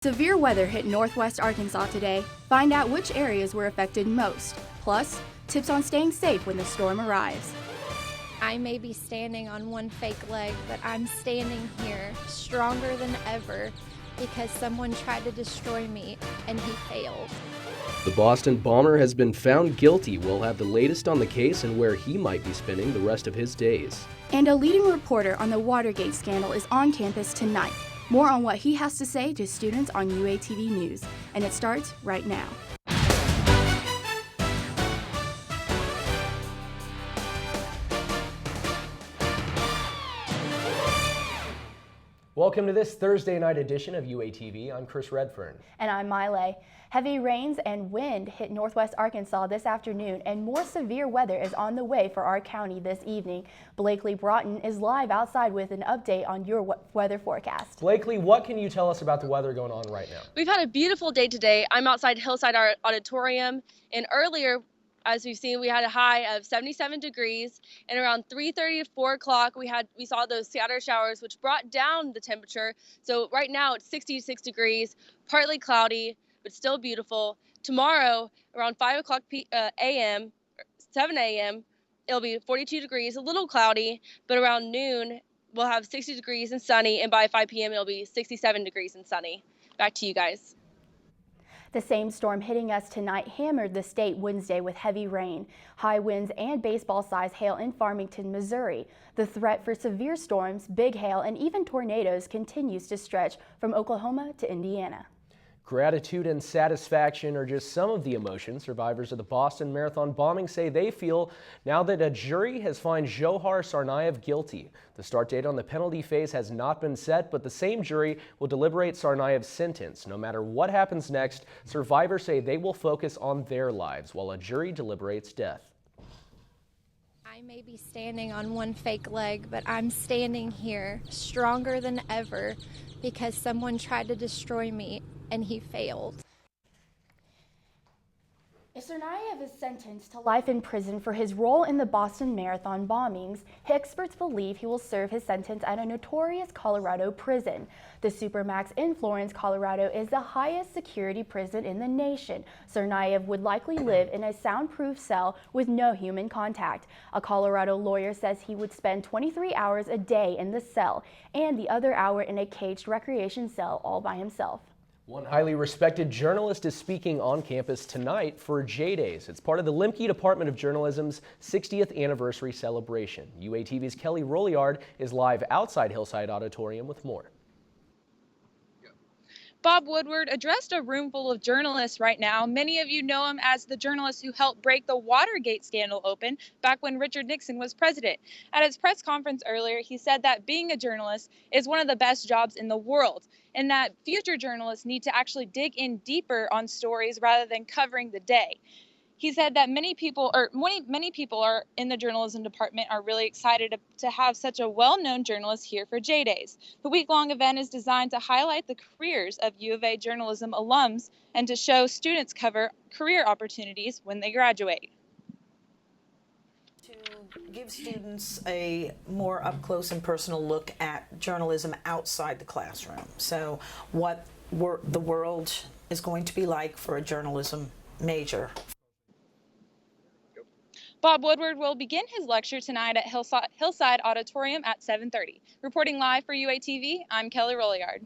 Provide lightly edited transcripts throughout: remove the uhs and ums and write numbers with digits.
Severe weather hit northwest Arkansas today. Find out which areas were affected most. Plus, tips on staying safe when the storm arrives. I may be standing on one fake leg, but I'm standing here stronger than ever because someone tried to destroy me and he failed. The Boston bomber has been found guilty. We'll have the latest on the case and where he might be spending the rest of his days. And a leading reporter on the Watergate scandal is on campus tonight. More on what he has to say to students on UATV News, and it starts right now. Welcome to this Thursday night edition of UATV. I'm Chris Redfern. And I'm Miley. Heavy rains and wind hit northwest Arkansas this afternoon, and more severe weather is on the way for our county this evening. Blakely Broughton is live outside with an update on your weather forecast. Blakely, what can you tell us about the weather going on right now? We've had a beautiful day today. I'm outside Hillside Auditorium, and earlier, as we've seen, we had a high of 77 degrees, and around 3:30 to 4 o'clock, we saw those scattered showers, which brought down the temperature. So right now it's 66 degrees, partly cloudy, but still beautiful. Tomorrow, around 5 o'clock a.m., 7 a.m., it'll be 42 degrees, a little cloudy, but around noon, we'll have 60 degrees and sunny, and by 5 p.m., it'll be 67 degrees and sunny. Back to you guys. The same storm hitting us tonight hammered the state Wednesday with heavy rain, high winds, and baseball-sized hail in Farmington, Missouri. The threat for severe storms, big hail, and even tornadoes continues to stretch from Oklahoma to Indiana. Gratitude and satisfaction are just some of the emotions survivors of the Boston Marathon bombing say they feel now that a jury has found Johar Tsarnaev guilty. The start date on the penalty phase has not been set, but the same jury will deliberate Tsarnaev's sentence. No matter what happens next, survivors say they will focus on their lives while a jury deliberates death. I may be standing on one fake leg, but I'm standing here stronger than ever because someone tried to destroy me and he failed. If Tsarnaev is sentenced to life in prison for his role in the Boston Marathon bombings, experts believe he will serve his sentence at a notorious Colorado prison. The Supermax in Florence, Colorado is the highest security prison in the nation. Tsarnaev would likely live in a soundproof cell with no human contact. A Colorado lawyer says he would spend 23 hours a day in the cell and the other hour in a caged recreation cell all by himself. One highly respected journalist is speaking on campus tonight for J-Days. It's part of the Lemke Department of Journalism's 60th anniversary celebration. UATV's Kelly Rolliard is live outside Hillside Auditorium with more. Bob Woodward addressed a room full of journalists right now. Many of you know him as the journalist who helped break the Watergate scandal open back when Richard Nixon was president. At his press conference earlier, he said that being a journalist is one of the best jobs in the world, and that future journalists need to actually dig in deeper on stories rather than covering the day. He said that many people are in the journalism department are really excited to have such a well-known journalist here for J-Days. The week-long event is designed to highlight the careers of U of A journalism alums and to show students cover career opportunities when they graduate. To give students a more up-close and personal look at journalism outside the classroom. So what the world is going to be like for a journalism major. Bob Woodward will begin his lecture tonight at Hillside Auditorium at 7:30. Reporting live for UATV, I'm Kelly Rolliard.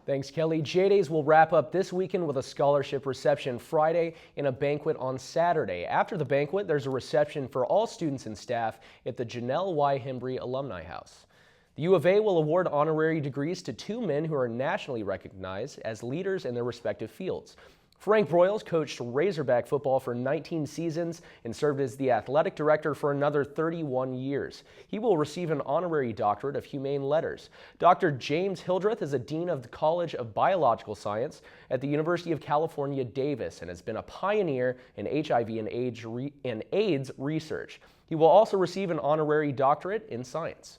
Thanks, Kelly. J-Days will wrap up this weekend with a scholarship reception Friday and a banquet on Saturday. After the banquet, there's a reception for all students and staff at the Janelle Y. Hembry Alumni House. The U of A will award honorary degrees to 2 men who are nationally recognized as leaders in their respective fields. Frank Broyles coached Razorback football for 19 seasons and served as the athletic director for another 31 years. He will receive an honorary doctorate of humane letters. Dr. James Hildreth is a dean of the College of Biological Science at the University of California, Davis, and has been a pioneer in HIV and AIDS research. He will also receive an honorary doctorate in science.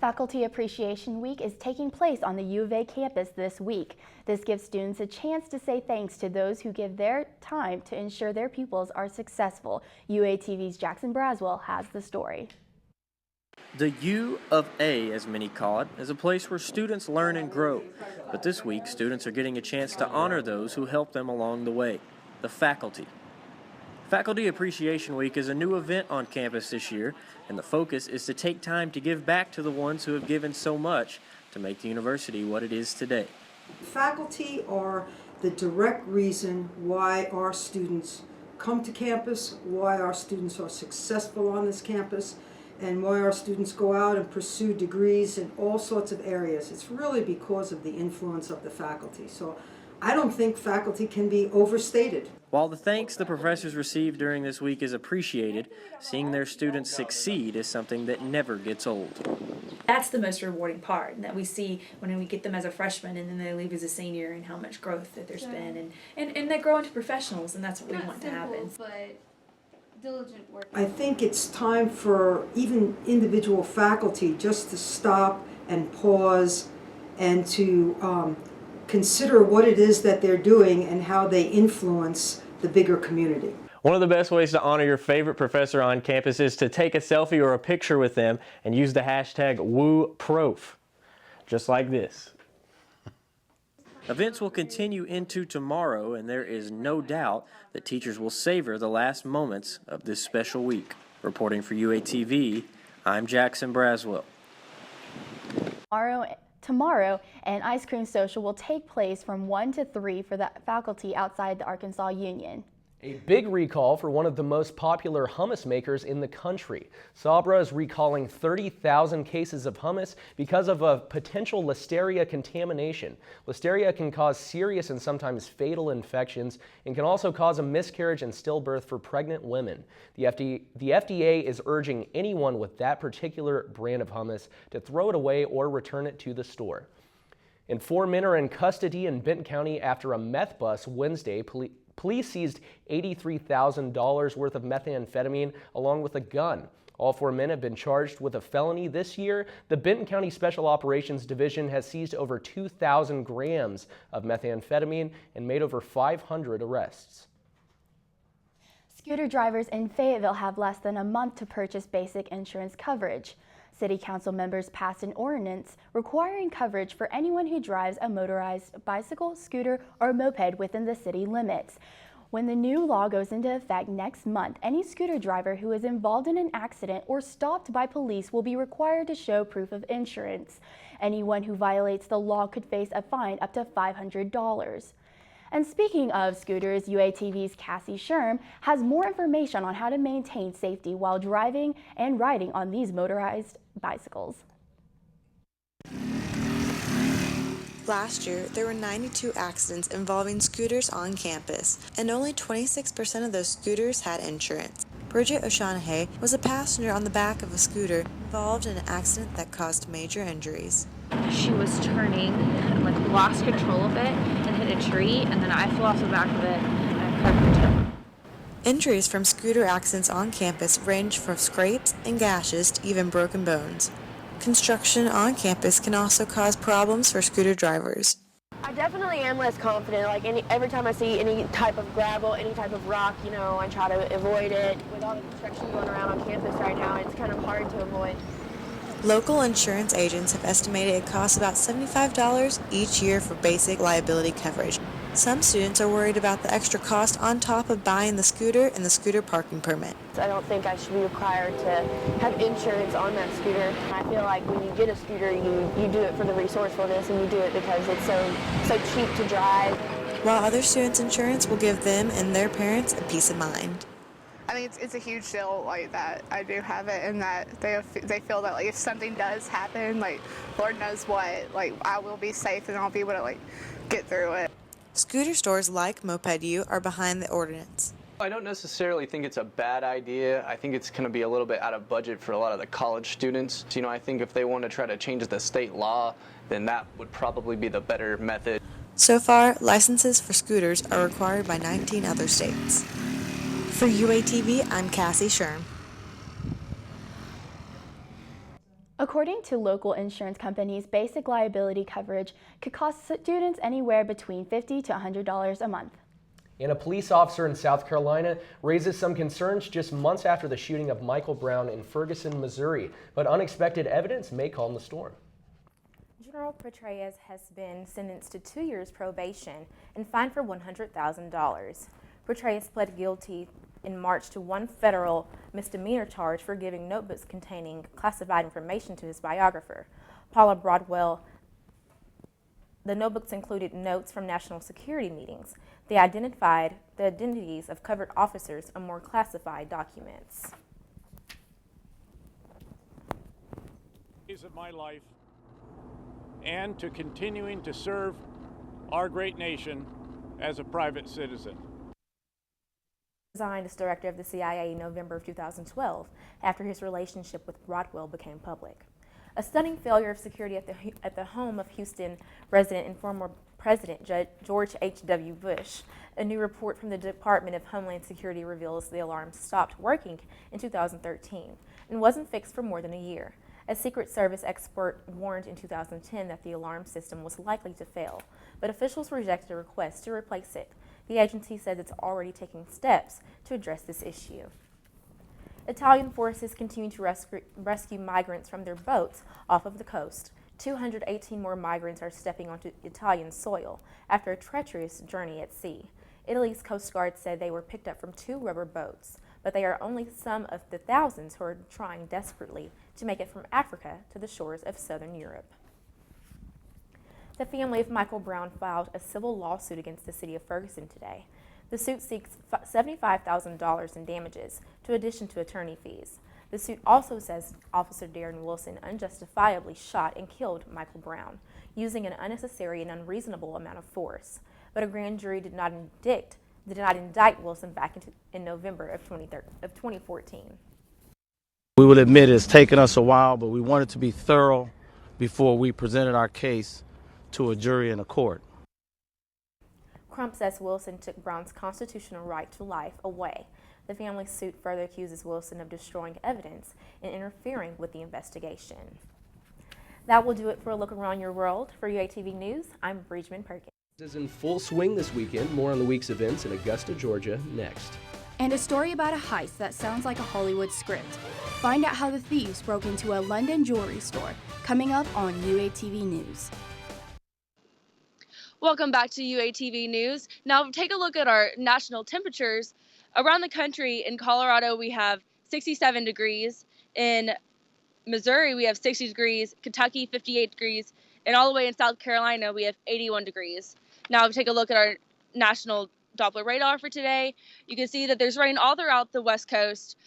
Faculty Appreciation Week is taking place on the U of A campus this week. This gives students a chance to say thanks to those who give their time to ensure their pupils are successful. UATV's Jackson Braswell has the story. The U of A, as many call it, is a place where students learn and grow. But this week, students are getting a chance to honor those who helped them along the way, the faculty. Faculty Appreciation Week is a new event on campus this year, and the focus is to take time to give back to the ones who have given so much to make the university what it is today. Faculty are the direct reason why our students come to campus, why our students are successful on this campus, and why our students go out and pursue degrees in all sorts of areas. It's really because of the influence of the faculty. So I don't think faculty can be overstated. While the thanks the professors receive during this week is appreciated, seeing their students succeed is something that never gets old. That's the most rewarding part, that we see when we get them as a freshman and then they leave as a senior, and how much growth that there's been, and they grow into professionals, and that's what we want to happen. But diligent work. I think it's time for even individual faculty just to stop and pause and to consider what it is that they're doing and how they influence the bigger community. One of the best ways to honor your favorite professor on campus is to take a selfie or a picture with them and use the hashtag WooProf, just like this. Events will continue into tomorrow, and there is no doubt that teachers will savor the last moments of this special week. Reporting for UATV, I'm Jackson Braswell. Tomorrow, an ice cream social will take place from 1 to 3 for the faculty outside the Arkansas Union. A big recall for one of the most popular hummus makers in the country. Sabra is recalling 30,000 cases of hummus because of a potential listeria contamination. Listeria can cause serious and sometimes fatal infections and can also cause a miscarriage and stillbirth for pregnant women. The FDA is urging anyone with that particular brand of hummus to throw it away or return it to the store. And 4 men are in custody in Benton County after a meth bus Wednesday. Police seized $83,000 worth of methamphetamine along with a gun. All 4 men have been charged with a felony this year. The Benton County Special Operations Division has seized over 2,000 grams of methamphetamine and made over 500 arrests. Scooter drivers in Fayetteville have less than a month to purchase basic insurance coverage. City Council members passed an ordinance requiring coverage for anyone who drives a motorized bicycle, scooter, or moped within the city limits. When the new law goes into effect next month, any scooter driver who is involved in an accident or stopped by police will be required to show proof of insurance. Anyone who violates the law could face a fine up to $500. And speaking of scooters, UATV's Cassie Sherm has more information on how to maintain safety while driving and riding on these motorized bicycles. Last year, there were 92 accidents involving scooters on campus, and only 26% of those scooters had insurance. Bridget O'Shaughnessy was a passenger on the back of a scooter involved in an accident that caused major injuries. She was turning and lost control of it and hit a tree, and then I flew off the back of it and I cracked my toe. Injuries from scooter accidents on campus range from scrapes and gashes to even broken bones. Construction on campus can also cause problems for scooter drivers. I definitely am less confident. Every time I see any type of gravel, any type of rock, I try to avoid it. With all the construction going around on campus right now, it's kind of hard to avoid. Local insurance agents have estimated it costs about $75 each year for basic liability coverage. Some students are worried about the extra cost on top of buying the scooter and the scooter parking permit. I don't think I should be required to have insurance on that scooter. I feel like when you get a scooter, you do it for the resourcefulness, and you do it because it's so cheap to drive. While other students' insurance will give them and their parents a peace of mind. I think it's a huge deal that I do have it, and that they feel that if something does happen, Lord knows what, I will be safe and I'll be able to get through it. Scooter stores like Moped U are behind the ordinance. I don't necessarily think it's a bad idea. I think it's going to be a little bit out of budget for a lot of the college students. I think if they want to try to change the state law, then that would probably be the better method. So far, licenses for scooters are required by 19 other states. For UATV, I'm Cassie Sherm. According to local insurance companies, basic liability coverage could cost students anywhere between $50 to $100 a month. And a police officer in South Carolina raises some concerns just months after the shooting of Michael Brown in Ferguson, Missouri. But unexpected evidence may calm the storm. General Petraeus has been sentenced to 2 years probation and fined for $100,000. Petraeus pled guilty in March to one federal misdemeanor charge for giving notebooks containing classified information to his biographer, Paula Broadwell. The notebooks included notes from national security meetings. They identified the identities of covered officers on more classified documents. Of my life and to continuing to serve our great nation as a private citizen. Resigned as director of the CIA in November of 2012 after his relationship with Broadwell became public. A stunning failure of security at the home of Houston resident and former President George H.W. Bush. A new report from the Department of Homeland Security reveals the alarm stopped working in 2013 and wasn't fixed for more than a year. A Secret Service expert warned in 2010 that the alarm system was likely to fail, but officials rejected a request to replace it. The agency says it's already taking steps to address this issue. Italian forces continue to rescue migrants from their boats off of the coast. 218 more migrants are stepping onto Italian soil after a treacherous journey at sea. Italy's Coast Guard said they were picked up from 2 rubber boats, but they are only some of the thousands who are trying desperately to make it from Africa to the shores of southern Europe. The family of Michael Brown filed a civil lawsuit against the city of Ferguson today. The suit seeks $75,000 in damages, in addition to attorney fees. The suit also says Officer Darren Wilson unjustifiably shot and killed Michael Brown, using an unnecessary and unreasonable amount of force. But a grand jury did not indict Wilson back in November of 2014. We will admit it's taken us a while, but we wanted to be thorough before we presented our case to a jury and a court. Crump says Wilson took Brown's constitutional right to life away. The family's suit further accuses Wilson of destroying evidence and interfering with the investigation. That will do it for a look around your world. For UATV News, I'm Bridgman Perkins. Is in full swing this weekend. More on the week's events in Augusta, Georgia, next. And a story about a heist that sounds like a Hollywood script. Find out how the thieves broke into a London jewelry store, coming up on UATV News. Welcome back to UATV News. Now take a look at our national temperatures. Around the country, in Colorado, we have 67 degrees. In Missouri, we have 60 degrees. Kentucky, 58 degrees. And all the way in South Carolina, we have 81 degrees. Now take a look at our national Doppler radar for today. You can see that there's rain all throughout the West Coast.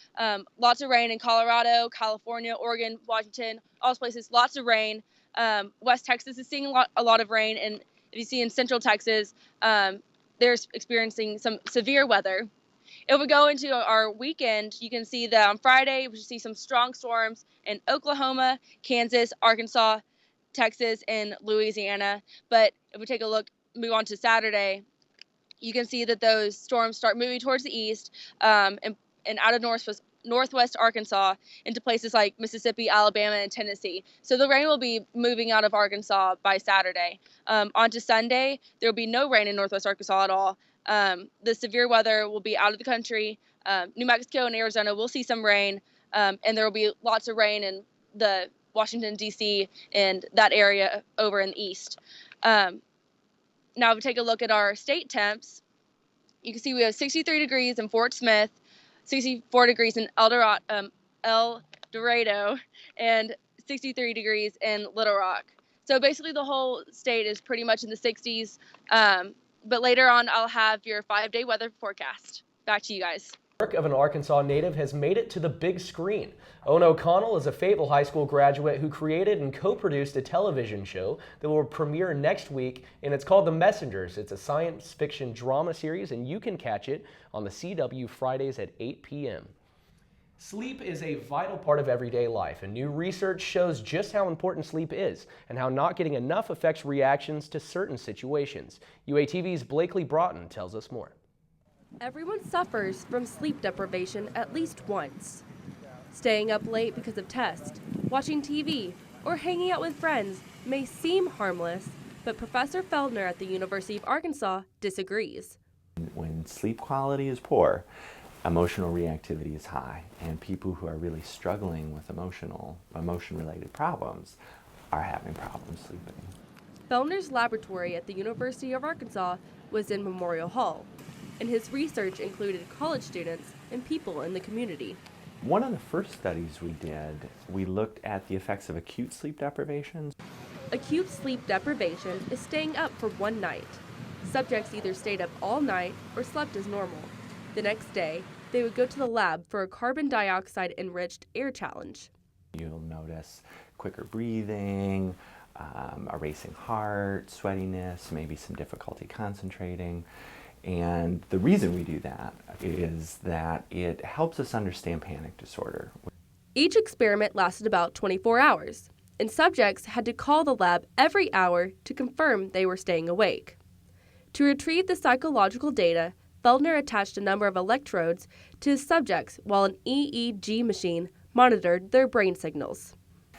Lots of rain in Colorado, California, Oregon, Washington, all those places, lots of rain. West Texas is seeing a lot of rain, and if you see in Central Texas, they're experiencing some severe weather. If we go into our weekend, you can see that on Friday, we should see some strong storms in Oklahoma, Kansas, Arkansas, Texas, and Louisiana. But if we take a look, move on to Saturday, you can see that those storms start moving towards the east and out of northwest Arkansas into places like Mississippi, Alabama, and Tennessee. So the rain will be moving out of Arkansas by Saturday. On to Sunday, there will be no rain in northwest Arkansas at all. The severe weather will be out of the country. New Mexico and Arizona will see some rain, and there will be lots of rain in the Washington, D.C. and that area over in the east. Now, if we take a look at our state temps, you can see we have 63 degrees in Fort Smith, 64 degrees in El Dorado, and 63 degrees in Little Rock. So basically the whole state is pretty much in the 60s. But later on, I'll have your 5-day weather forecast. Back to you guys. Work of an Arkansas native has made it to the big screen. Owen O'Connell is a Fayetteville High School graduate who created and co-produced a television show that will premiere next week, and it's called The Messengers. It's a science fiction drama series, and you can catch it on the CW Fridays at 8 p.m. Sleep is a vital part of everyday life, and new research shows just how important sleep is and how not getting enough affects reactions to certain situations. UATV's Blakely Broughton tells us more. Everyone suffers from sleep deprivation at least once. Staying up late because of tests, watching TV, or hanging out with friends may seem harmless, but Professor Feldner at the University of Arkansas disagrees. When when sleep quality is poor, emotional reactivity is high, and people who are really struggling with emotion-related problems are having problems sleeping. Fellner's laboratory at the University of Arkansas was in Memorial Hall, and his research included college students and people in the community. One of the first studies we did, we looked at the effects of acute sleep deprivation. Acute sleep deprivation is staying up for one night. Subjects either stayed up all night or slept as normal. The next day, they would go to the lab for a carbon dioxide-enriched air challenge. You'll notice quicker breathing, a racing heart, sweatiness, maybe some difficulty concentrating. And the reason we do that is that it helps us understand panic disorder. Each experiment lasted about 24 hours, and subjects had to call the lab every hour to confirm they were staying awake. To retrieve the psychological data, Fellner attached a number of electrodes to his subjects while an EEG machine monitored their brain signals.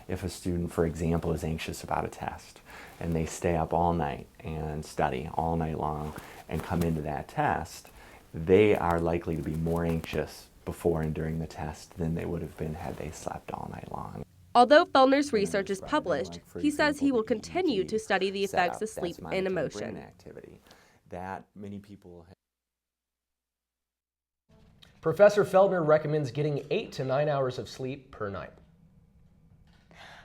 If a student, for example, is anxious about a test and they stay up all night and study all night long and come into that test, they are likely to be more anxious before and during the test than they would have been had they slept all night long. Although Fellner's research is published, he says he will continue to study the effects of sleep and emotion. That many people. Professor Feldner recommends getting 8 to 9 hours of sleep per night.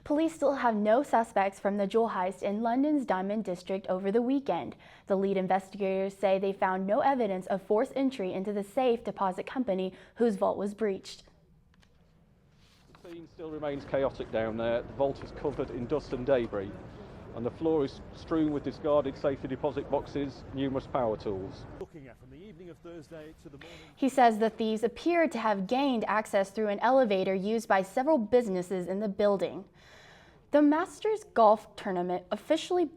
Police still have no suspects from the jewel heist in London's Diamond District over the weekend. The lead investigators say they found no evidence of forced entry into the safe deposit company whose vault was breached. The scene still remains chaotic down there. The vault is covered in dust and debris, and the floor is strewn with discarded safety deposit boxes, numerous power tools. Looking at from the evening of Thursday to the morning. He says the thieves appeared to have gained access through an elevator used by several businesses in the building. The Masters Golf Tournament officially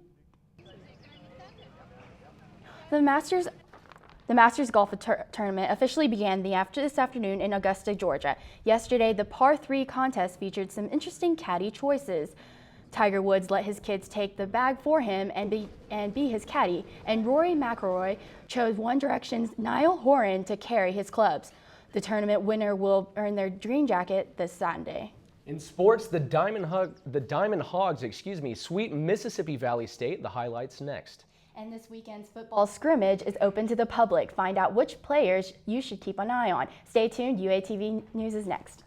Tournament officially began this afternoon in Augusta, Georgia. Yesterday, the par 3 contest featured some interesting caddy choices. Tiger Woods let his kids take the bag for him and be his caddy, and Rory McIlroy chose One Direction's Niall Horan to carry his clubs. The tournament winner will earn their dream jacket this Sunday. In sports, the Diamond Hogs, sweep Mississippi Valley State. The highlights next. And this weekend's football scrimmage is open to the public. Find out which players you should keep an eye on. Stay tuned. UATV News is next.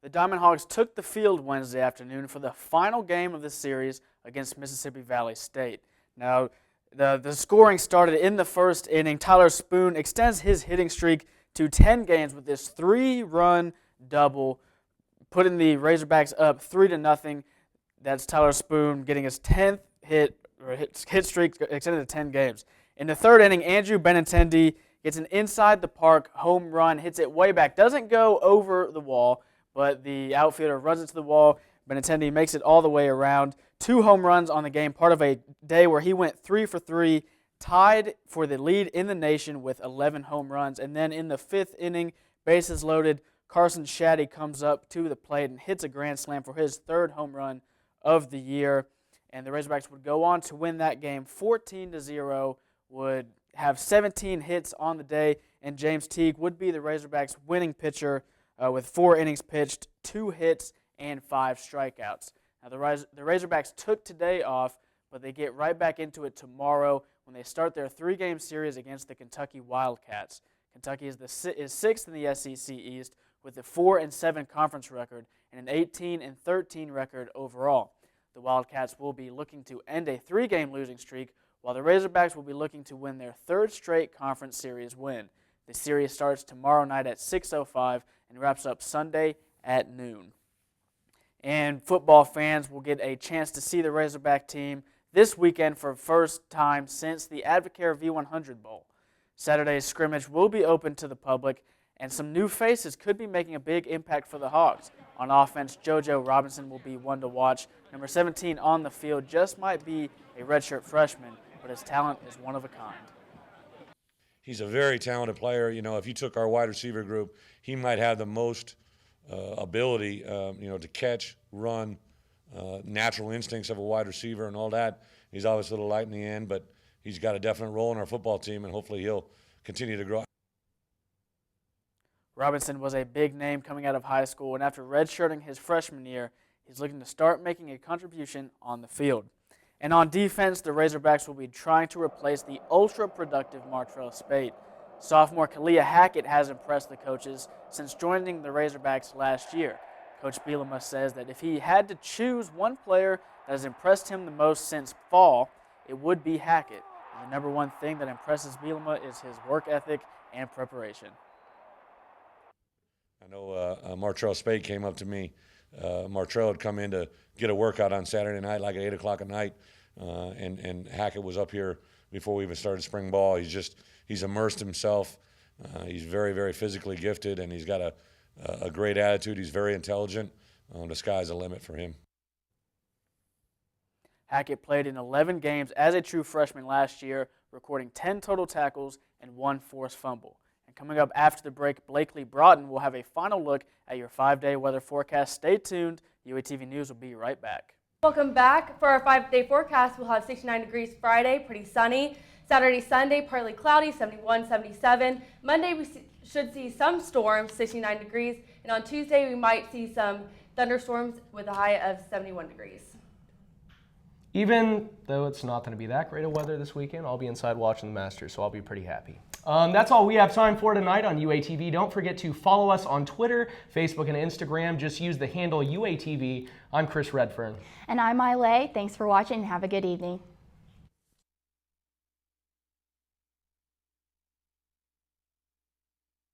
The Diamond Hogs took the field Wednesday afternoon for the final game of the series against Mississippi Valley State. Now, the scoring started in the first inning. Tyler Spoon extends his hitting streak to 10 games with this 3-run double, putting the Razorbacks up 3-0. That's Tyler Spoon getting his 10th hit streak extended to 10 games. In the third inning, Andrew Benintendi gets an inside the park home run, hits it way back, doesn't go over the wall, but the outfielder runs into the wall. Benintendi makes it all the way around. 2 home runs on the game, part of a day where he went 3 for 3, tied for the lead in the nation with 11 home runs. And then in the 5th inning, bases loaded, Carson Shaddy comes up to the plate and hits a grand slam for his 3rd home run of the year. And the Razorbacks would go on to win that game 14-0, would have 17 hits on the day, and James Teague would be the Razorbacks' winning pitcher with 4 innings pitched, 2 hits, and 5 strikeouts. Now, the Razorbacks took today off, but they get right back into it tomorrow when they start their 3-game series against the Kentucky Wildcats. Kentucky is 6th in the SEC East with a 4-7 conference record and an 18-13 record overall. The Wildcats will be looking to end a 3-game losing streak, while the Razorbacks will be looking to win their 3rd straight conference series win. The series starts tomorrow night at 6:05 and wraps up Sunday at noon. And football fans will get a chance to see the Razorback team this weekend for the first time since the Advocare V100 Bowl. Saturday's scrimmage will be open to the public, and some new faces could be making a big impact for the Hogs. On offense, JoJo Robinson will be one to watch. Number 17 on the field just might be a redshirt freshman, but his talent is one of a kind. He's a very talented player. You know, if you took our wide receiver group, he might have the most ability, to catch, run, natural instincts of a wide receiver and all that. He's obviously a little light in the end, but he's got a definite role in our football team, and hopefully he'll continue to grow. Robinson was a big name coming out of high school, and after redshirting his freshman year, he's looking to start making a contribution on the field. And on defense, the Razorbacks will be trying to replace the ultra-productive Martrell Spate. Sophomore Kalia Hackett has impressed the coaches since joining the Razorbacks last year. Coach Bielema says that if he had to choose one player that has impressed him the most since fall, it would be Hackett. And the number one thing that impresses Bielema is his work ethic and preparation. I know Martrell Spade came up to me. Martrell had come in to get a workout on Saturday night, like at 8 o'clock at night, and Hackett was up here before we even started spring ball. He's immersed himself. He's very, very physically gifted, and he's got a great attitude. He's very intelligent. The sky's the limit for him. Hackett played in 11 games as a true freshman last year, recording 10 total tackles and 1 forced fumble. And coming up after the break, Blakely Broughton will have a final look at your 5-day weather forecast. Stay tuned. UATV News will be right back. Welcome back. For our 5-day forecast, we'll have 69 degrees Friday, pretty sunny. Saturday, Sunday, partly cloudy, 71, 77. Monday, we should see some storms, 69 degrees. And on Tuesday, we might see some thunderstorms with a high of 71 degrees. Even though it's not going to be that great of weather this weekend, I'll be inside watching the Masters, so I'll be pretty happy. That's all we have time for tonight on UATV. Don't forget to follow us on Twitter, Facebook, and Instagram. Just use the handle UATV. I'm Chris Redfern. And I'm Miley. Thanks for watching and have a good evening.